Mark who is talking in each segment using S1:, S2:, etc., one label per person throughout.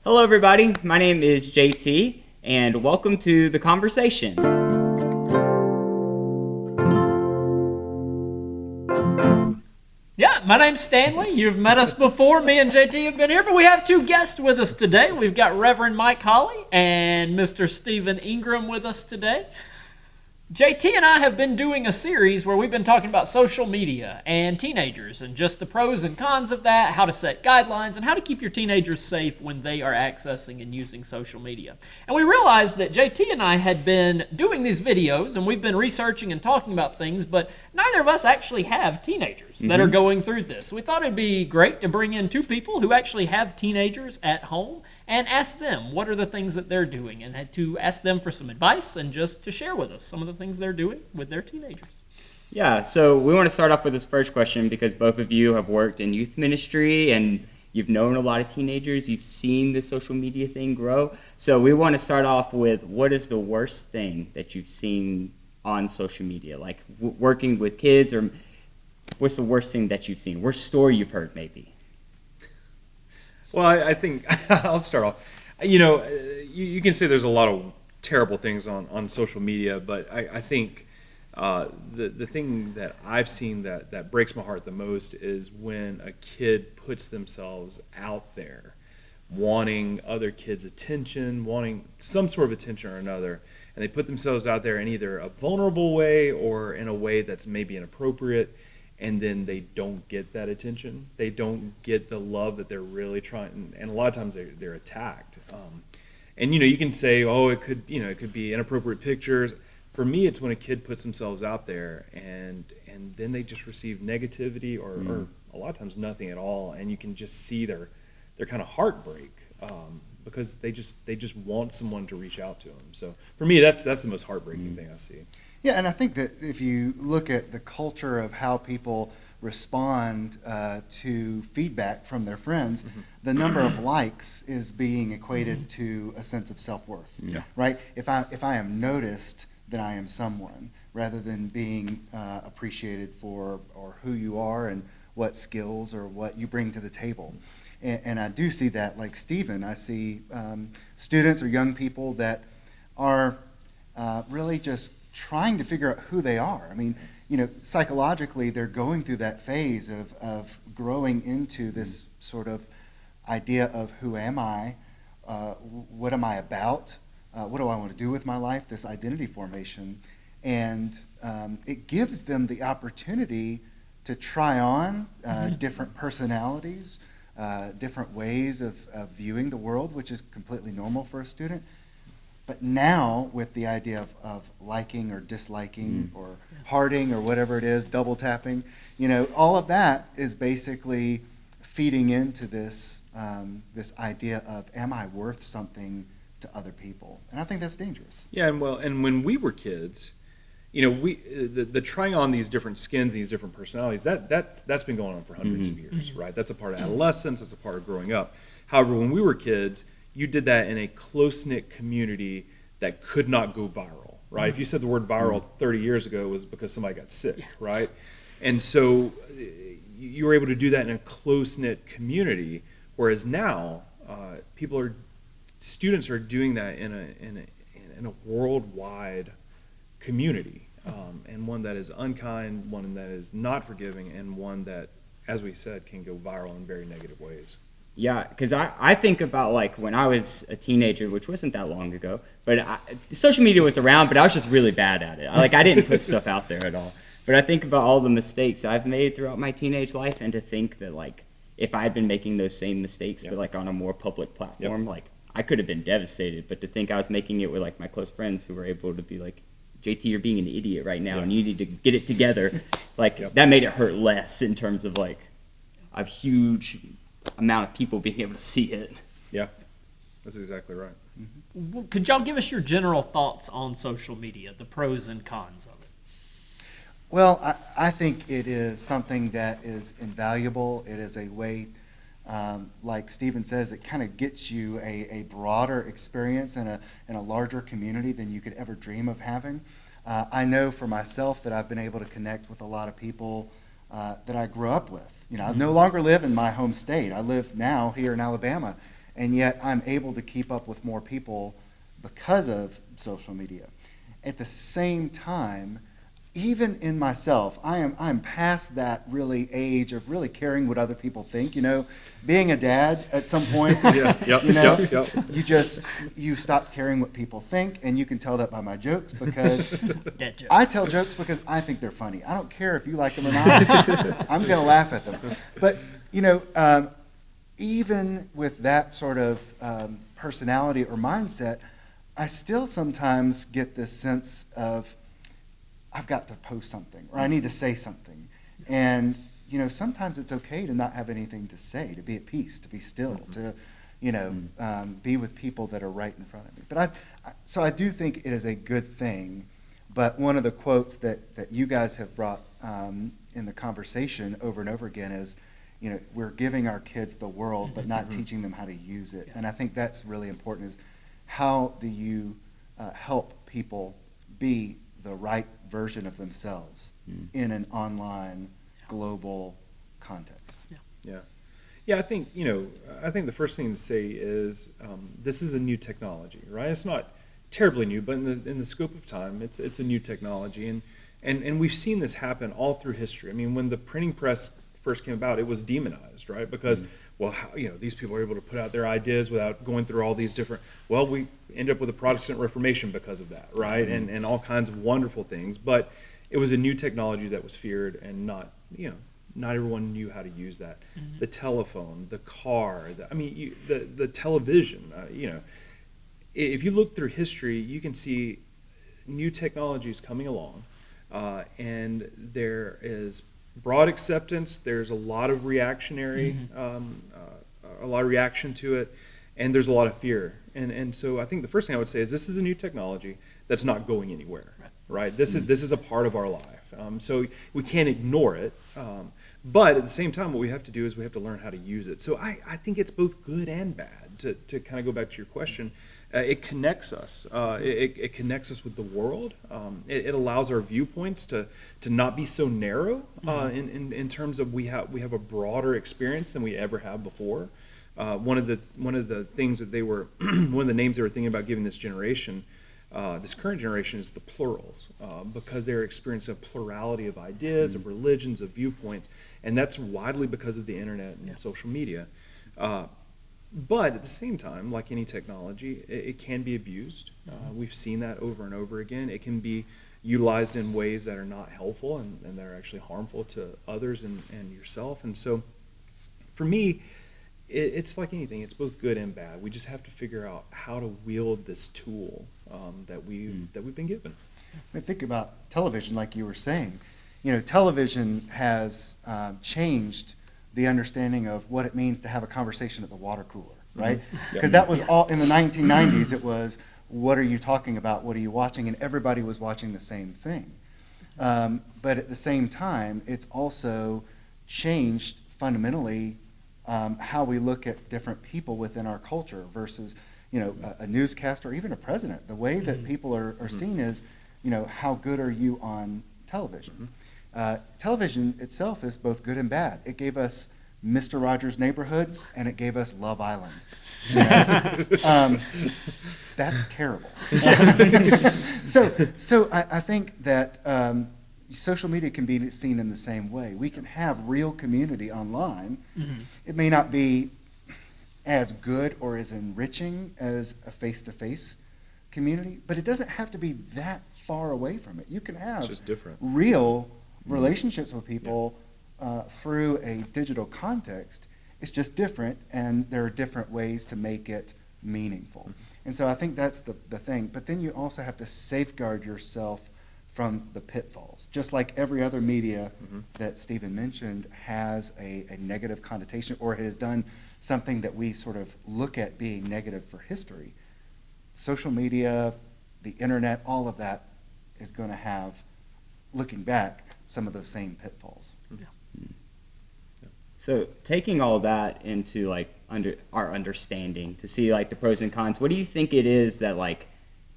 S1: Hello, everybody. My name is JT, and welcome to The Conversation.
S2: Yeah, my name's Stanley. You've met us before. Me and JT have been here, but we have two guests with us today. We've got Reverend Mike Holly and Mr. Stephen Ingram with us today. JT and I have been doing a series where we've been talking about social media and teenagers and just the pros and cons of that, how to set guidelines, and how to keep your teenagers safe when they are accessing and using social media. And we realized that JT and I had been doing these videos and we've been researching and talking about things, but neither of us actually have teenagers that are going through this. So we thought it'd be great to bring in two people who actually have teenagers at home and ask them what are the things that they're doing, and to ask them for some advice and just to share with us some of the things they're doing with their teenagers.
S1: Yeah, so we want to start off with this first question because both of you have worked in youth ministry and you've known a lot of teenagers. You've seen the social media thing grow. So we want to start off with, what is the worst thing that you've seen on social media? Like working with kids, or what's the worst thing that you've seen? Worst story you've heard, maybe?
S3: Well, I think I'll start off. You can say there's a lot of terrible things on social media, but I think the thing that I've seen that breaks my heart the most is when a kid puts themselves out there wanting other kids' attention, wanting some sort of attention or another, and they put themselves out there in either a vulnerable way or in a way that's maybe inappropriate, and then they don't get that attention. They don't get the love that they're really trying, and a lot of times they're attacked. And you can say, oh, it could be inappropriate pictures. For me, it's when a kid puts themselves out there and then they just receive negativity or a lot of times nothing at all, and you can just see their kind of heartbreak because they just want someone to reach out to them. So for me, that's the most heartbreaking thing I see.
S4: Yeah, and I think that if you look at the culture of how people respond to feedback from their friends, the number of likes is being equated to a sense of self-worth, right? If I am noticed, then I am someone, rather than being appreciated for or who you are and what skills or what you bring to the table. And I do see that, like Stephen, I see students or young people that are really just trying to figure out who they are. I mean, psychologically, they're going through that phase of growing into this sort of idea of who am I, what am I about, what do I want to do with my life, this identity formation. And it gives them the opportunity to try on different personalities, different ways of viewing the world, which is completely normal for a student. But now, with the idea of liking or disliking or hearting or whatever it is, double tapping, all of that is basically feeding into this idea of, am I worth something to other people? And I think that's dangerous.
S3: Yeah, and when we were kids, the trying on these different skins, these different personalities, that's been going on for hundreds of years, right? That's a part of adolescence. That's a part of growing up. However, when we were kids, you did that in a close-knit community that could not go viral, right? If you said the word viral 30 years ago, it was because somebody got sick, right? And so you were able to do that in a close-knit community, whereas now students are doing that in a worldwide community, and one that is unkind, one that is not forgiving, and one that, as we said, can go viral in very negative ways.
S1: Yeah, because I think about like when I was a teenager, which wasn't that long ago, but social media was around, but I was just really bad at it. I didn't put stuff out there at all. But I think about all the mistakes I've made throughout my teenage life, and to think that like if I had been making those same mistakes, but like on a more public platform, like I could have been devastated. But to think I was making it with like my close friends who were able to be like, JT, you're being an idiot right now, and you need to get it together. Like that made it hurt less in terms of like a huge amount of people being able to see it.
S3: Yeah, that's exactly right.
S2: Could y'all give us your general thoughts on social media, the pros and cons of it?
S4: Well, I think it is something that is invaluable. It is a way, like Stephen says, it kind of gets you a broader experience and a larger community than you could ever dream of having. I know for myself that I've been able to connect with a lot of people that I grew up with. I no longer live in my home state. I live now here in Alabama, and yet I'm able to keep up with more people because of social media. At the same time, even in myself, I'm past that really age of really caring what other people think. Being a dad at some point, you stop caring what people think, and you can tell that by my jokes because I tell jokes because I think they're funny. I don't care if you like them or not. I'm going to laugh at them. But even with that sort of personality or mindset, I still sometimes get this sense of I've got to post something or I need to say something. And, sometimes it's okay to not have anything to say, to be at peace, to be still, to, be with people that are right in front of me. But so I do think it is a good thing. But one of the quotes that you guys have brought in the conversation over and over again is, we're giving our kids the world, but not teaching them how to use it. And I think that's really important is how do you help people be the right version of themselves in an online global context?
S3: Yeah, I think the first thing to say is this is a new technology, right? It's not terribly new, but in the scope of time, it's a new technology, and we've seen this happen all through history. I mean, when the printing press first came about, it was demonized, right? Because these people are able to put out their ideas without going through all these different. Well, we end up with a Protestant Reformation because of that, right? And all kinds of wonderful things, but it was a new technology that was feared, and not everyone knew how to use that. The telephone, the car, the television. If you look through history, you can see new technologies coming along, and there is broad acceptance. There's a lot of reactionary, a lot of reaction to it, and there's a lot of fear. And so I think the first thing I would say is this is a new technology that's not going anywhere, right? This is a part of our life. So we can't ignore it. But at the same time, what we have to do is we have to learn how to use it. So I think it's both good and bad. To kind of go back to your question, it connects us. It connects us with the world. It allows our viewpoints to not be so narrow in terms of we have a broader experience than we ever have before. One of the things that they were one of the names they were thinking about giving this generation, this current generation, is the plurals, because they're experiencing a plurality of ideas, of religions, of viewpoints, and that's widely because of the internet and social media. But at the same time, like any technology, it can be abused. We've seen that over and over again. It can be utilized in ways that are not helpful and that are actually harmful to others and yourself. And so for me, it's like anything. It's both good and bad. We just have to figure out how to wield this tool that we've been given.
S4: I think about television, like you were saying. Television has changed the understanding of what it means to have a conversation at the water cooler, right? Because that was all in the 1990s. It was, what are you talking about? What are you watching? And everybody was watching the same thing. But at the same time, it's also changed fundamentally how we look at different people within our culture versus, a newscaster or even a president. The way that people are seen is, how good are you on television? Television itself is both good and bad. It gave us Mr. Rogers' Neighborhood, and it gave us Love Island. That's terrible. So I think that social media can be seen in the same way. We can have real community online. It may not be as good or as enriching as a face-to-face community, but it doesn't have to be that far away from it. You can have
S3: just different.
S4: Real relationships with people through a digital context. It's just different, and there are different ways to make it meaningful. And so I think that's the thing. But then you also have to safeguard yourself from the pitfalls. Just like every other media that Stephen mentioned has a negative connotation, or it has done something that we sort of look at being negative for history. Social media, the internet, all of that is going to have, looking back, some of those same pitfalls.
S1: So taking all that into our understanding to see the pros and cons, what do you think it is that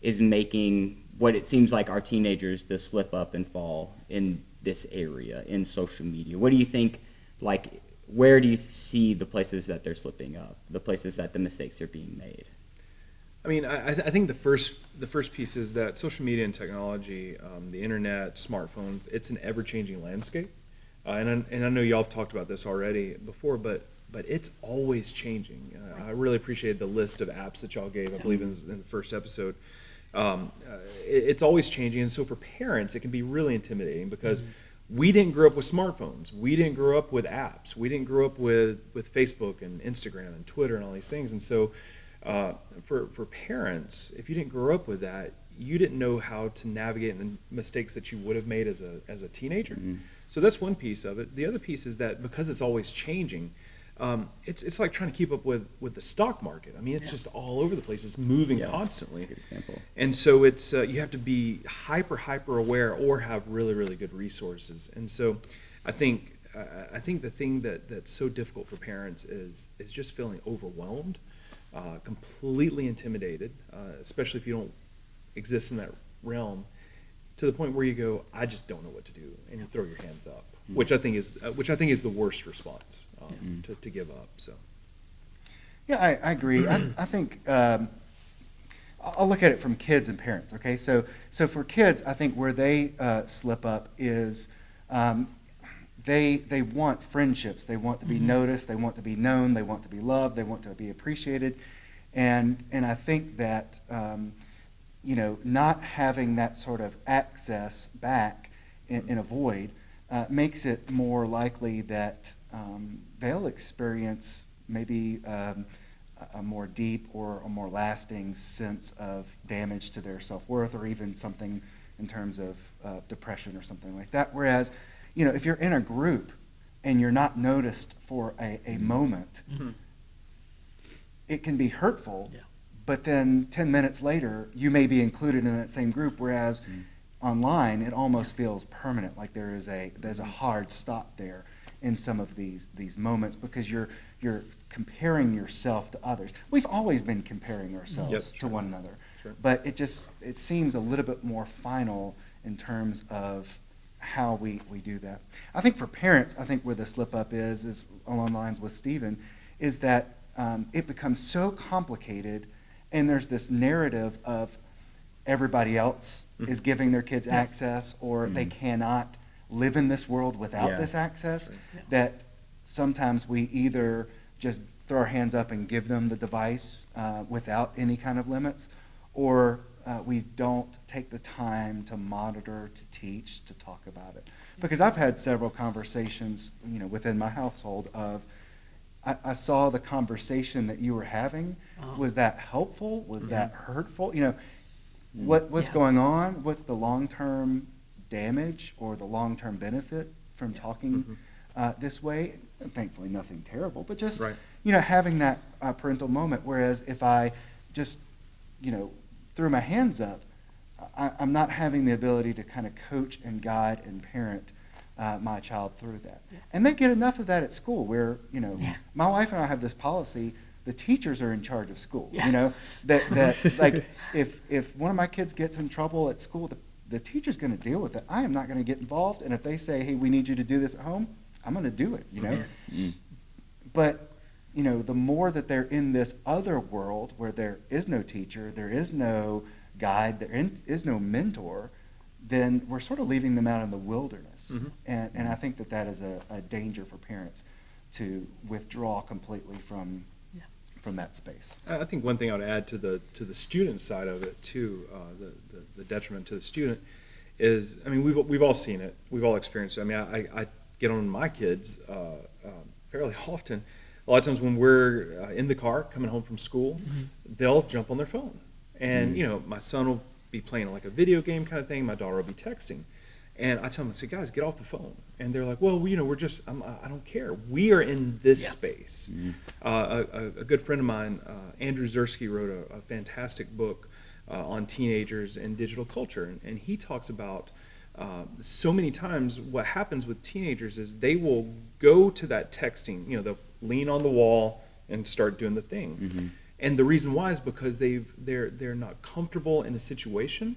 S1: is making what it seems like our teenagers to slip up and fall in this area in social media? What do you think where do you see the places that they're slipping up, the places that the mistakes are being made?
S3: I mean, I think the first piece is that social media and technology, the internet, smartphones, it's an ever-changing landscape. And I know y'all have talked about this already before, but it's always changing. I really appreciate the list of apps that y'all gave, I believe in the first episode. It's always changing, and so for parents, it can be really intimidating because we didn't grow up with smartphones. We didn't grow up with apps. We didn't grow up with Facebook and Instagram and Twitter and all these things. And so for parents, if you didn't grow up with that, you didn't know how to navigate the mistakes that you would have made as a teenager. So that's one piece of it. The other piece is that because it's always changing, it's like trying to keep up with the stock market. I mean, it's just all over the place. It's moving constantly.
S1: That's a good example.
S3: And so it's you have to be hyper aware or have really, really good resources. And so I think the thing that's so difficult for parents is just feeling overwhelmed, completely intimidated, especially if you don't exist in that realm, to the point where you go, I just don't know what to do, and you throw your hands up, which I think is the worst response to give up. So,
S4: Yeah, I agree. I think I'll look at it from kids and parents. Okay, so for kids, I think where they slip up is they want friendships. They want to be noticed. They want to be known. They want to be loved. They want to be appreciated, and I think that not having that sort of access back in a void makes it more likely that they'll experience maybe a more deep or a more lasting sense of damage to their self-worth, or even something in terms of depression or something like that. Whereas, if you're in a group and you're not noticed for a moment, it can be hurtful. Yeah. But then 10 minutes later, you may be included in that same group, whereas online, it almost feels permanent, like there's a hard stop there in some of these moments, because you're comparing yourself to others. We've always been comparing ourselves to one another, but it seems a little bit more final in terms of how we do that. I think for parents, where the slip up is along the lines with Stephen, is that it becomes so complicated. And there's this narrative of everybody else is giving their kids access, or they cannot live in this world without this access, that sometimes we either just throw our hands up and give them the device without any kind of limits, or we don't take the time to monitor, to teach, to talk about it. Because I've had several conversations, within my household of, I saw the conversation that you were having. Was that helpful? Was that hurtful? What's going on? What's the long-term damage or the long-term benefit from talking this way? And thankfully, nothing terrible, but just having that parental moment. Whereas if I just threw my hands up, I'm not having the ability to kind of coach and guide and parent my child through that. And they get enough of that at school where, my wife and I have this policy, the teachers are in charge of school, that like if one of my kids gets in trouble at school, the teacher's going to deal with it. I am not going to get involved. And if they say, hey, we need you to do this at home, I'm going to do it, But, the more that they're in this other world where there is no teacher, there is no guide, there is no mentor, then we're sort of leaving them out in the wilderness. And I think that is a danger for parents to withdraw completely from that space.
S3: I think one thing I would add to the student side of it too, the detriment to the student is, we've all seen it, we've all experienced it. I get on my kids fairly often. A lot of times when we're in the car coming home from school, they'll jump on their phone, and my son will be playing like a video game kind of thing. My daughter will be texting, and I tell them, I say, guys, get off the phone. And they're like, well, we're just, I don't care. We are in this space. A good friend of mine, Andrew Zersky, wrote a fantastic book on teenagers and digital culture, and he talks about so many times what happens with teenagers is they will go to that texting. They'll lean on the wall and start doing the thing. And the reason why is because they're not comfortable in a situation,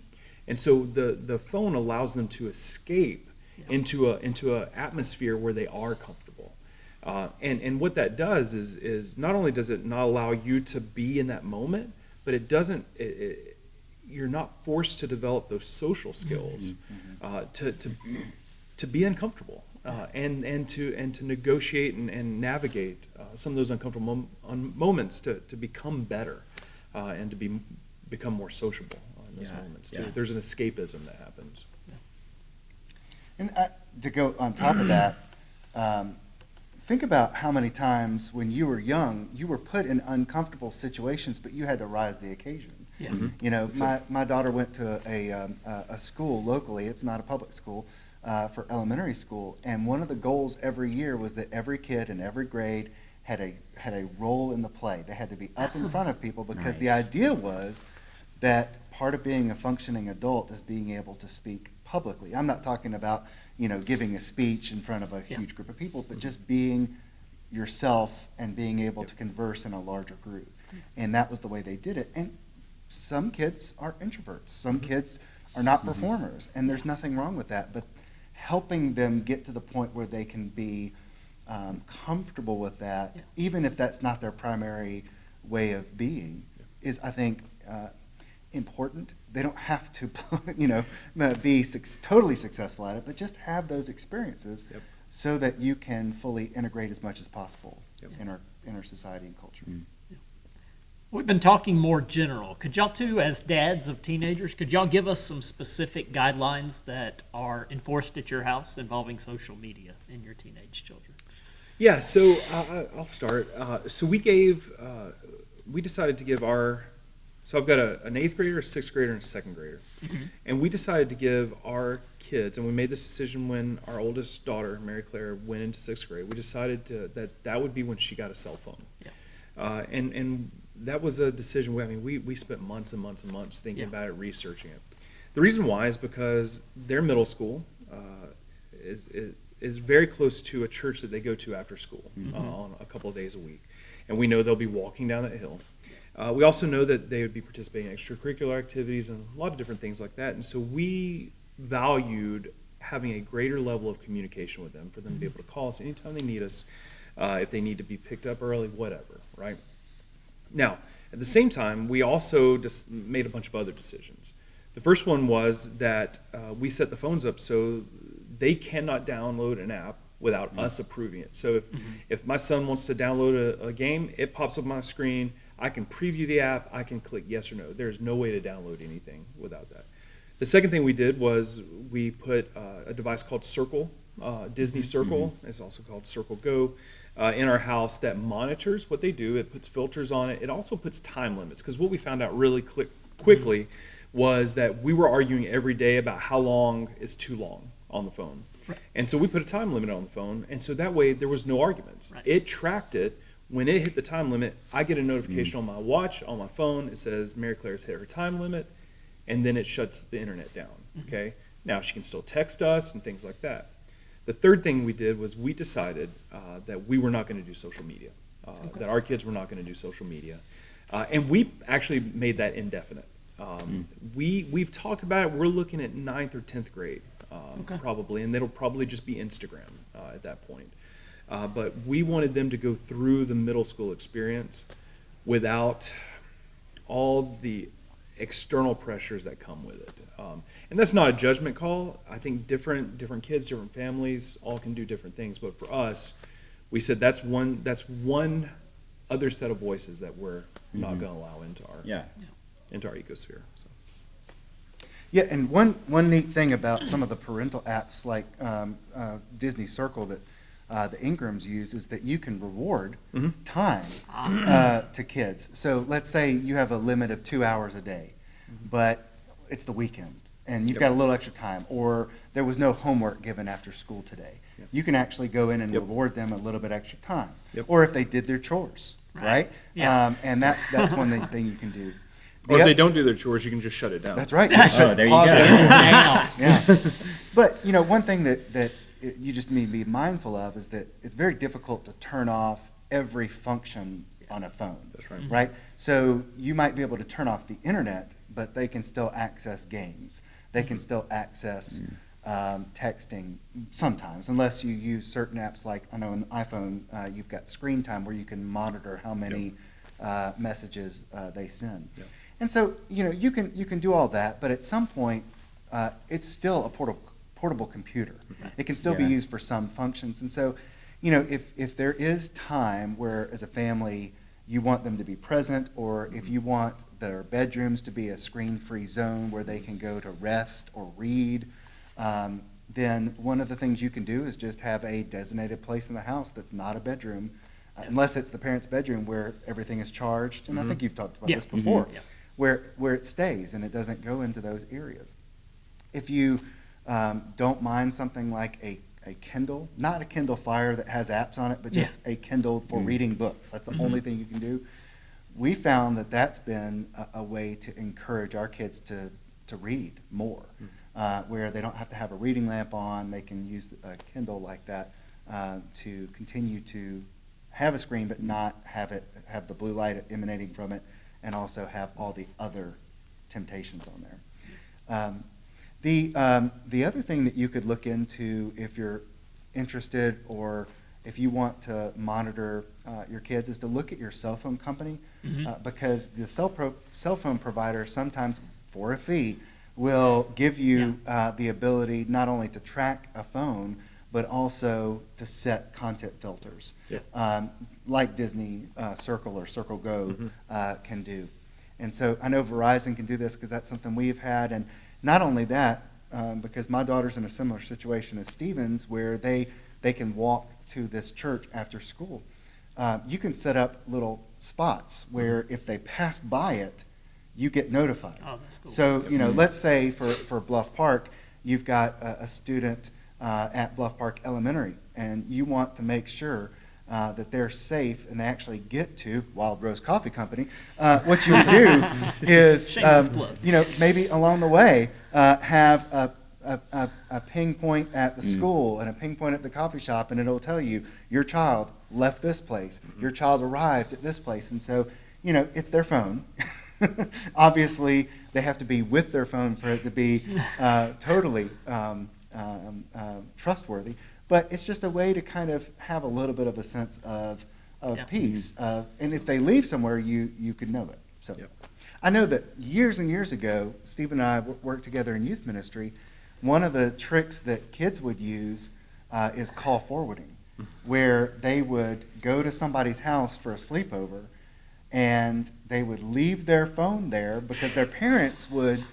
S3: and so the phone allows them to escape into a atmosphere where they are comfortable. And what that does is not only does it not allow you to be in that moment, but it doesn't. You're not forced to develop those social skills to be uncomfortable and to negotiate and navigate some of those uncomfortable moments to become better and to become more sociable in those moments too. There's an escapism that happens.
S4: And to go on top of that, think about how many times when you were young, you were put in uncomfortable situations, but you had to rise to the occasion.
S2: Yeah.
S3: Mm-hmm.
S4: You know, my daughter went to a school locally. It's not a public school for elementary school, and one of the goals every year was that every kid in every grade had a role in the play. They had to be up in front of people because the idea was that part of being a functioning adult is being able to speak publicly. I'm not talking about, you know, giving a speech in front of a huge group of people, but just being yourself and being able to converse in a larger group. And that was the way they did it. And some kids are introverts. Some kids are not performers, and there's nothing wrong with that. But helping them get to the point where they can be comfortable with that, even if that's not their primary way of being, is, I think, important. They don't have to, you know, be totally successful at it, but just have those experiences so that you can fully integrate as much as possible in our society and culture.
S2: We've been talking more general. Could y'all two, as dads of teenagers, could y'all give us some specific guidelines that are enforced at your house involving social media in your teenage children?
S3: Yeah, so I'll start. So we decided to give so I've got an 8th grader, a 6th grader, and a 2nd grader. And we decided to give our kids, and we made this decision when our oldest daughter, Mary Claire, went into 6th grade. We decided that would be when she got a cell phone. And that was a decision. We spent months and months and months thinking about it, researching it. The reason why is because their middle school is very close to a church that they go to after school on a couple of days a week. And we know they'll be walking down that hill. We also know that they would be participating in extracurricular activities and a lot of different things like that. And so we valued having a greater level of communication with them, for them to be able to call us anytime they need us, if they need to be picked up early, whatever, right? Now, at the same time, we also just made a bunch of other decisions. The first one was that we set the phones up so they cannot download an app without us approving it. So if my son wants to download a game, it pops up on my screen. I can preview the app. I can click yes or no. There's no way to download anything without that. The second thing we did was we put a device called Circle, Disney Circle. It's also called Circle Go, in our house that monitors what they do. It puts filters on it. It also puts time limits, because what we found out really quickly was that we were arguing every day about how long is too long on the phone. Right. And so we put a time limit on the phone, and so that way there was no arguments. Right. It tracked it. When it hit the time limit, I get a notification on my watch, on my phone. It says Mary Claire's hit her time limit, and then it shuts the internet down. Okay. Now she can still text us and things like that. The third thing we did was we decided that we were not going to do social media, that our kids were not going to do social media, and we actually made that indefinite. We've talked about it. We're looking at 9th or 10th grade probably, and it'll probably just be Instagram at that point. But we wanted them to go through the middle school experience without all the external pressures that come with it. And that's not a judgment call. I think different kids, different families, all can do different things. But for us, we said that's one other set of voices that we're not going to allow into our ecosphere. So.
S4: Yeah, and one neat thing about some of the parental apps like Disney Circle that the Ingrams use is that you can reward time to kids. So let's say you have a limit of 2 hours a day, but it's the weekend and you've got a little extra time, or there was no homework given after school today. You can actually go in and reward them a little bit extra time, or if they did their chores, right? And that's one thing you can do.
S3: Or if they don't do their chores, you can just shut it down.
S4: That's right.
S1: There you go.
S4: But one thing that you just need to be mindful of is that it's very difficult to turn off every function on a phone.
S3: That's right.
S4: Right? So you might be able to turn off the internet, but they can still access games. They can still access texting sometimes, unless you use certain apps like, I know on the iPhone, you've got screen time where you can monitor how many messages they send.
S3: Yep.
S4: And so, you can do all that, but at some point, it's still a portable computer. It can still be used for some functions. And so, if there is time where, as a family, you want them to be present, or if you want their bedrooms to be a screen-free zone where they can go to rest or read, then one of the things you can do is just have a designated place in the house that's not a bedroom, unless it's the parent's bedroom where everything is charged. And I think you've talked about this before, where it stays and it doesn't go into those areas. If you don't mind something like a Kindle, not a Kindle Fire that has apps on it, but just a Kindle for reading books. That's the only thing you can do. We found that that's been a way to encourage our kids to read more, where they don't have to have a reading lamp on. They can use a Kindle like that to continue to have a screen, but not have the blue light emanating from it, and also have all the other temptations on there. The other thing that you could look into if you're interested, or if you want to monitor your kids, is to look at your cell phone company, because the cell phone provider sometimes, for a fee, will give you the ability not only to track a phone, but also to set content filters, like Disney Circle or Circle Go can do. And so I know Verizon can do this because that's something we've had. And not only that, because my daughter's in a similar situation as Stephen's, where they can walk to this church after school. You can set up little spots where if they pass by it, you get notified.
S2: Oh, that's cool.
S4: So, let's say for Bluff Park, you've got a student at Bluff Park Elementary, and you want to make sure that they're safe and they actually get to Wild Rose Coffee Company. What you do is, maybe along the way, have a ping point at the school and a ping point at the coffee shop, and it'll tell you your child left this place, your child arrived at this place. And so, it's their phone. Obviously, they have to be with their phone for it to be totally trustworthy. But it's just a way to kind of have a little bit of a sense of peace. And if they leave somewhere, you could know it. So I know that years and years ago, Steve and I worked together in youth ministry. One of the tricks that kids would use is call forwarding, where they would go to somebody's house for a sleepover, and they would leave their phone there because their parents would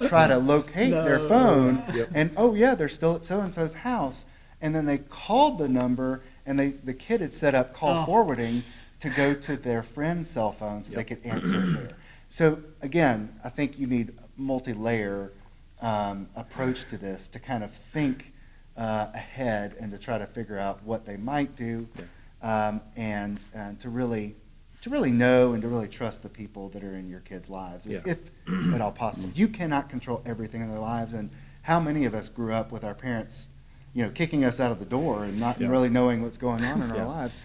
S4: try to locate their phone. And, they're still at so-and-so's house. And then they called the number, and the kid had set up call forwarding to go to their friend's cell phone so they could answer it there. So, again, I think you need a multi-layer approach to this to kind of think ahead and to try to figure out what they might do, and to really know and to really trust the people that are in your kids' lives, if at all possible. You cannot control everything in their lives, and how many of us grew up with our parents kicking us out of the door and not really knowing what's going on in our lives.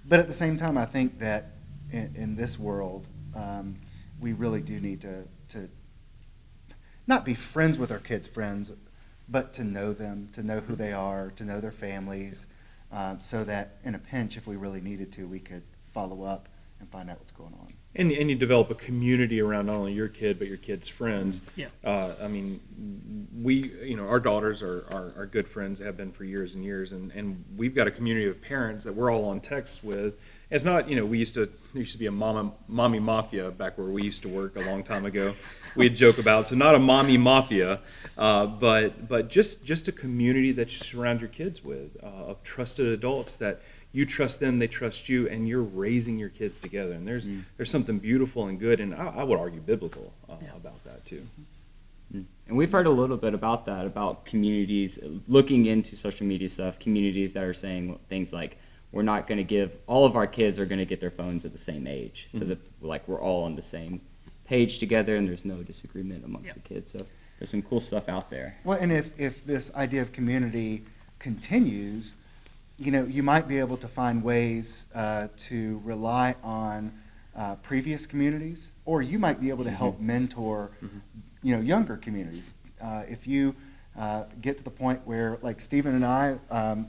S4: But at the same time, I think that in this world, we really do need to not be friends with our kids' friends, but to know them, to know who they are, to know their families, so that in a pinch, if we really needed to, we could follow up and find out what's going on.
S3: And you develop a community around not only your kid, but your kid's friends. Our daughters are good friends, have been for years and years, and we've got a community of parents that we're all on text with. It's not, there used to be a mommy mafia back where we used to work a long time ago. We'd joke about, so not a mommy mafia, but just a community that you surround your kids with, of trusted adults that you trust them, they trust you, and you're raising your kids together. And there's something beautiful and good, and I would argue biblical about that too.
S1: And we've heard a little bit about that, about communities looking into social media stuff, communities that are saying things like, we're not going to give, all of our kids are going to get their phones at the same age, so that we're all on the same page together and there's no disagreement amongst the kids. So there's some cool stuff out there.
S4: Well, and if this idea of community continues, you might be able to find ways to rely on previous communities, or you might be able to help mentor, younger communities. If you get to the point where, like Stephen and I,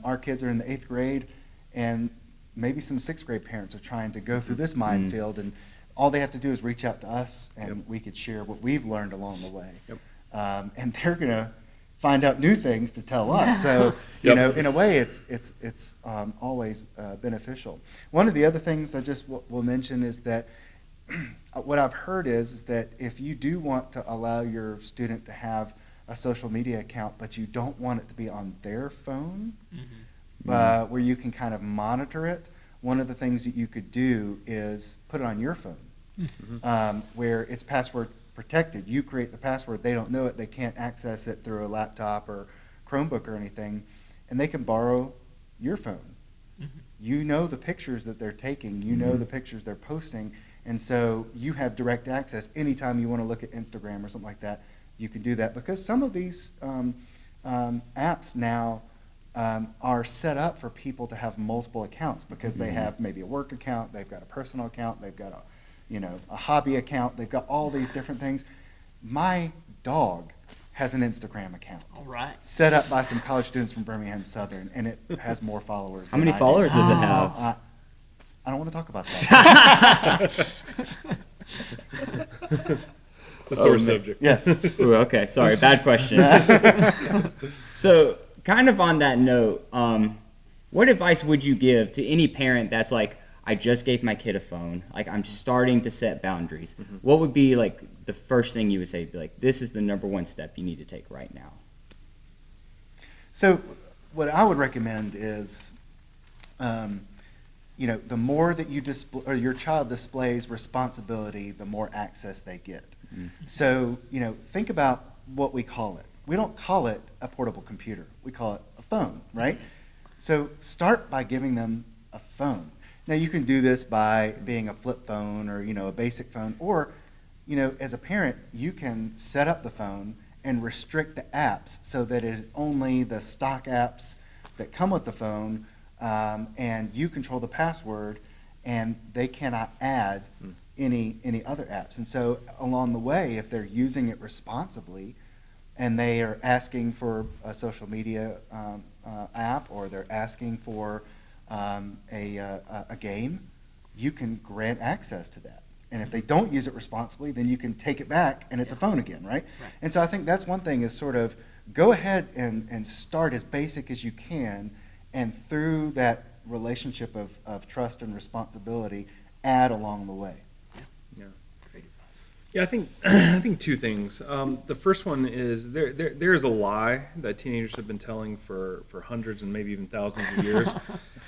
S4: our kids are in the 8th grade, and maybe some 6th grade parents are trying to go through this minefield, and all they have to do is reach out to us, and we could share what we've learned along the way. And they're going to find out new things to tell us. So, you know, in a way, it's always beneficial. One of the other things I just will mention is that what I've heard is that if you do want to allow your student to have a social media account, but you don't want it to be on their phone, where you can kind of monitor it, one of the things that you could do is put it on your phone, where it's password protected. You create the password, they don't know it, they can't access it through a laptop or Chromebook or anything, and they can borrow your phone. You know the pictures that they're taking, you know the pictures they're posting, and so you have direct access. Anytime you want to look at Instagram or something like that, you can do that, because some of these apps now are set up for people to have multiple accounts, because they have maybe a work account, they've got a personal account, they've got a hobby account, they've got all these different things. My dog has an Instagram account.
S2: All right.
S4: Set up by some college students from Birmingham Southern, and it has more followers.
S1: How many followers does it have?
S4: I don't want to talk about that.
S3: It's a sore subject.
S4: Yes.
S1: Ooh, okay, sorry, bad question. So, kind of on that note, what advice would you give to any parent that's like, I just gave my kid a phone, like I'm starting to set boundaries? What would be like the first thing you would say? Be like, this is the number one step you need to take right now.
S4: So what I would recommend is, the more that you display, or your child displays responsibility, the more access they get. So, think about what we call it. We don't call it a portable computer. We call it a phone, right? So start by giving them a phone. Now, you can do this by being a flip phone or, a basic phone. Or, as a parent, you can set up the phone and restrict the apps so that it is only the stock apps that come with the phone, and you control the password, and they cannot add any other apps. And so along the way, if they're using it responsibly and they are asking for a social media app, or they're asking for a game, you can grant access to that. And if they don't use it responsibly, then you can take it back and it's a phone again, right? And so I think that's one thing, is sort of go ahead and start as basic as you can, and through that relationship of trust and responsibility, add along the way.
S3: Yeah, I think two things. The first one is there is a lie that teenagers have been telling for hundreds and maybe even thousands of years.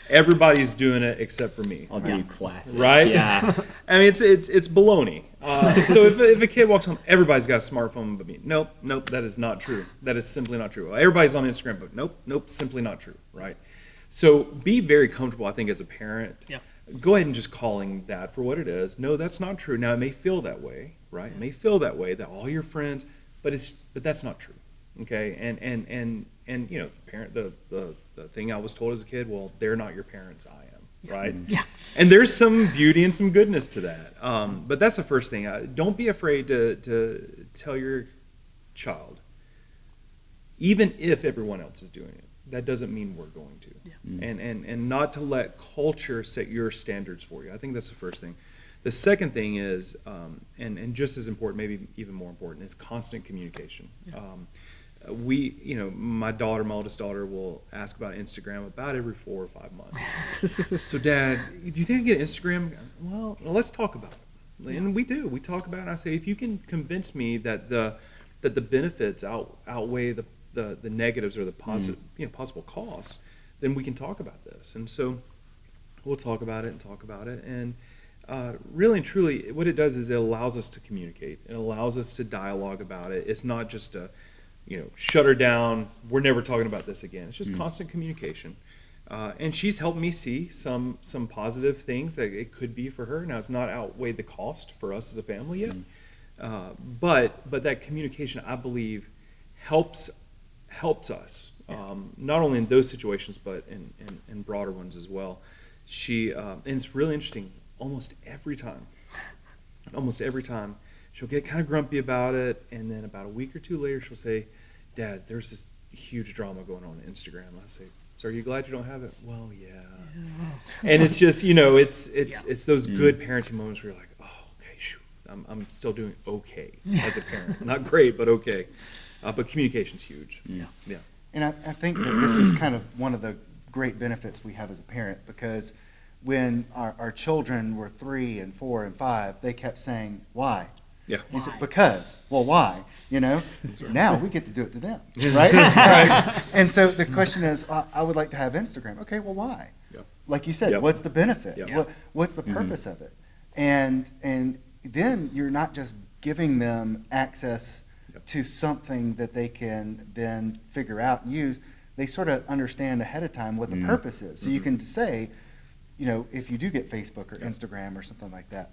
S3: Everybody's doing it except for me.
S1: I'll do classic.
S3: Right?
S1: Yeah.
S3: I mean, it's baloney. So if a kid walks home, everybody's got a smartphone but me. Nope, that is not true. That is simply not true. Everybody's on Instagram, but nope, simply not true, right? So be very comfortable, I think, as a parent.
S2: Yeah.
S3: Go ahead and just calling that for what it is. No, that's not true. Now, it may feel that way, right? It may feel that way, that all your friends, but that's not true, okay? And the parent, the thing I was told as a kid, well, they're not your parents, I am, right?
S2: Yeah.
S3: And there's some beauty and some goodness to that. But that's the first thing. Don't be afraid to tell your child, even if everyone else is doing it. That doesn't mean we're going to. Yeah. And not to let culture set your standards for you. I think that's the first thing. The second thing is, and just as important, maybe even more important, is constant communication. Yeah. My oldest daughter will ask about Instagram about every 4 or 5 months. So, Dad, do you think I get Instagram? Well, let's talk about it. And we do. We talk about it. And I say, if you can convince me that the benefits outweigh the negatives or the positive, possible costs, then we can talk about this. And so we'll talk about it. And really and truly, what it does is it allows us to communicate. It allows us to dialogue about it. It's not just a, shut her down, we're never talking about this again. It's just constant communication. And she's helped me see some positive things that it could be for her. Now, it's not outweighed the cost for us as a family yet. But that communication, I believe, helps us, not only in those situations, but in broader ones as well. And it's really interesting, almost every time, she'll get kind of grumpy about it, and then about a week or two later, she'll say, Dad, there's this huge drama going on Instagram. I say, so are you glad you don't have it? Well, yeah. And it's just, it's those good parenting moments where you're like, oh, okay, shoot, I'm still doing okay as a parent. Not great, but okay. But communication's huge. Yeah.
S4: And I think that this is kind of one of the great benefits we have as a parent, because when our children were 3 and 4 and 5, they kept saying, why?
S3: Yeah.
S4: He said, because. Well, why? Now we get to do it to them, right? And so the question is, I would like to have Instagram. Okay, well, why?
S3: Yep.
S4: Like you said,
S3: Yep.
S4: what's the benefit?
S3: Yep.
S4: What's the purpose of it? And then you're not just giving them access to something that they can then figure out and use. They sort of understand ahead of time what the purpose is. So you can say, if you do get Facebook or Instagram or something like that,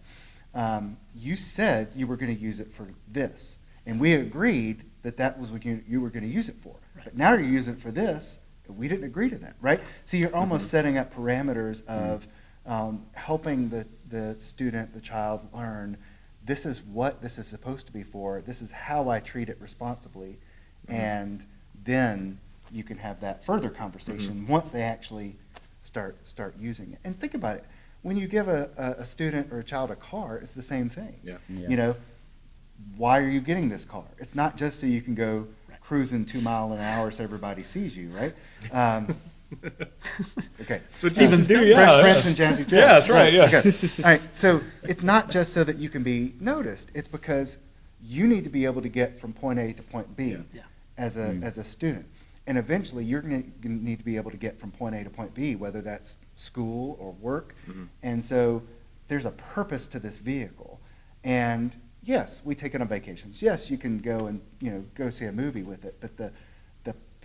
S4: you said you were going to use it for this, and we agreed that was what you were going to use it for. Right. But now you're using it for this, and we didn't agree to that, right? So you're almost setting up parameters of helping the student, the child, learn this is what this is supposed to be for. This is how I treat it responsibly, and then you can have that further conversation once they actually start using it. And think about it. When you give a student or a child a car, it's the same thing.
S3: Yeah.
S4: Why are you getting this car? It's not just so you can go cruising 2 miles an hour so everybody sees you, right? Okay.
S3: So Steven do,
S4: Fresh Prince and Jazzy Jeff.
S3: Yeah, that's right. Yeah.
S4: Okay. All right. So it's not just so that you can be noticed. It's because you need to be able to get from point A to point B as a student. And eventually you're going to need to be able to get from point A to point B, whether that's school or work. And so there's a purpose to this vehicle. And yes, we take it on vacations. Yes, you can go and go see a movie with it. But the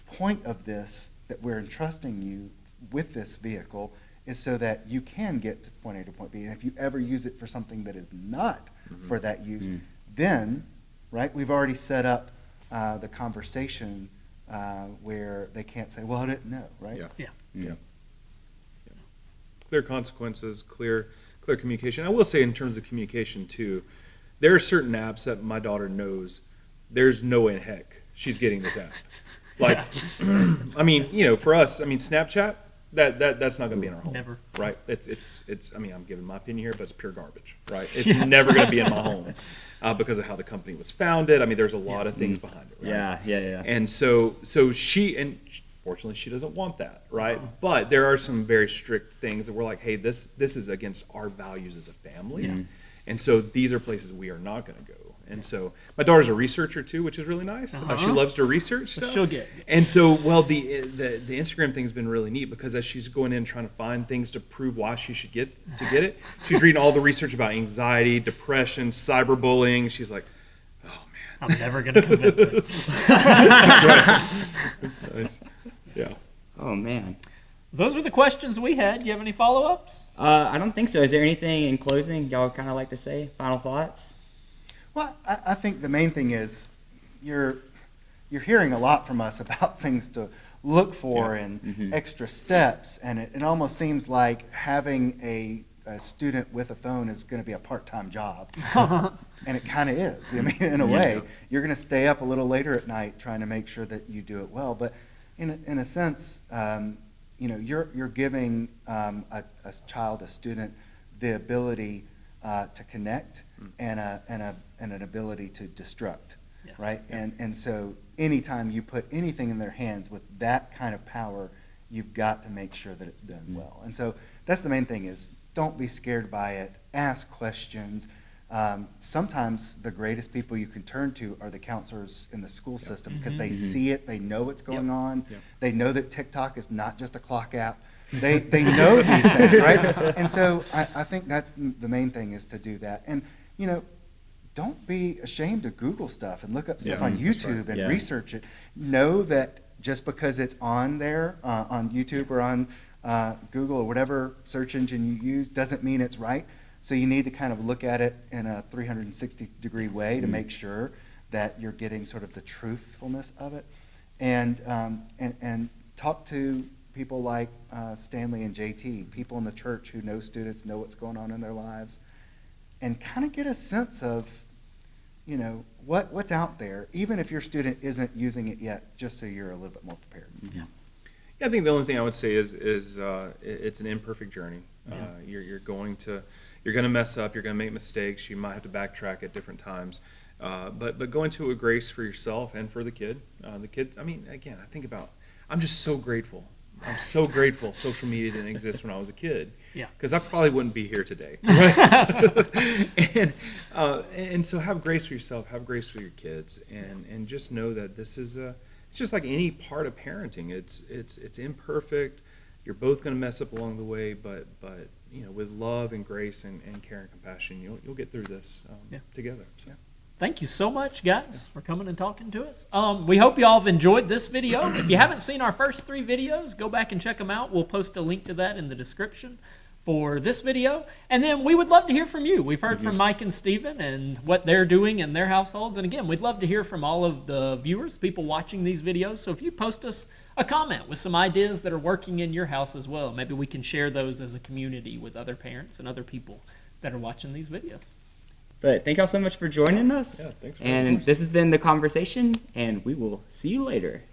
S4: point of this, that we're entrusting you with this vehicle, is so that you can get to point A to point B. And if you ever use it for something that is not for that use, then, right, we've already set up the conversation where they can't say, well, I didn't know, right?
S3: Yeah. Clear consequences, clear communication. I will say, in terms of communication too, there are certain apps that my daughter knows there's no way in heck she's getting this app. Like, I mean, for us, Snapchat, that's not going to be in our home.
S2: Never.
S3: Right? It's. I mean, I'm giving my opinion here, but it's pure garbage. Right? It's never going to be in my home because of how the company was founded. I mean, there's a lot of things behind it. Right?
S1: Yeah.
S3: And so fortunately, she doesn't want that, right? But there are some very strict things that we're like, hey, this is against our values as a family. And so these are places we are not going to go. And so my daughter's a researcher too, which is really nice. She loves to research stuff.
S2: She'll get.
S3: And so, the Instagram thing's been really neat, because as she's going in trying to find things to prove why she should get it, she's reading all the research about anxiety, depression, cyberbullying. She's like, oh man,
S2: I'm never going to convince it.
S3: Nice. Yeah.
S1: Oh man.
S2: Those were the questions we had. Do you have any follow-ups?
S1: I don't think so. Is there anything in closing y'all kind of like to say? Final thoughts?
S4: Well, I think the main thing is you're hearing a lot from us about things to look for and extra steps, and it almost seems like having a student with a phone is going to be a part-time job. And it kind of is. I mean, in a way, you're going to stay up a little later at night trying to make sure that you do it well. But in a sense, you're giving a child, a student, the ability to connect and an ability to destruct, right? And so anytime you put anything in their hands with that kind of power, you've got to make sure that it's done well. And so that's the main thing, is don't be scared by it. Ask questions. Sometimes the greatest people you can turn to are the counselors in the school system, because they see it, they know what's going on, they know that TikTok is not just a clock app. They know these things, right? And so I think that's the main thing, is to do that. And, don't be ashamed to Google stuff and look up stuff on YouTube and research it. Know that just because it's on there, on YouTube or on Google or whatever search engine you use, doesn't mean it's right. So you need to kind of look at it in a 360-degree way to make sure that you're getting sort of the truthfulness of it. And talk to people like Stanley and JT, people in the church who know students, know what's going on in their lives, and kind of get a sense of, what's out there, even if your student isn't using it yet, just so you're a little bit more prepared.
S3: Yeah, I think the only thing I would say is it's an imperfect journey. You're going to mess up. You're going to make mistakes. You might have to backtrack at different times. But go into it with grace for yourself and for the kid. The kid. I mean, again, I think about. I'm just so grateful. I'm so grateful social media didn't exist when I was a kid.
S2: Yeah.
S3: Because I probably wouldn't be here today. Right? and so have grace for yourself. Have grace for your kids, and just know that this is it's just like any part of parenting. It's imperfect. You're both going to mess up along the way, but with love and grace and care and compassion, you'll get through this together. So.
S2: Yeah. Thank you so much, guys, for coming and talking to us. We hope you all have enjoyed this video. If you haven't seen our first 3 videos, go back and check them out. We'll post a link to that in the description for this video. And then we would love to hear from you. We've heard from Mike and Stephen and what they're doing in their households. And again, we'd love to hear from all of the viewers, people watching these videos. So if you post us a comment with some ideas that are working in your house as well, maybe we can share those as a community with other parents and other people that are watching these videos.
S1: But thank y'all so much for joining us.
S3: Yeah, thanks for
S1: and this has been The Conversation, and we will see you later.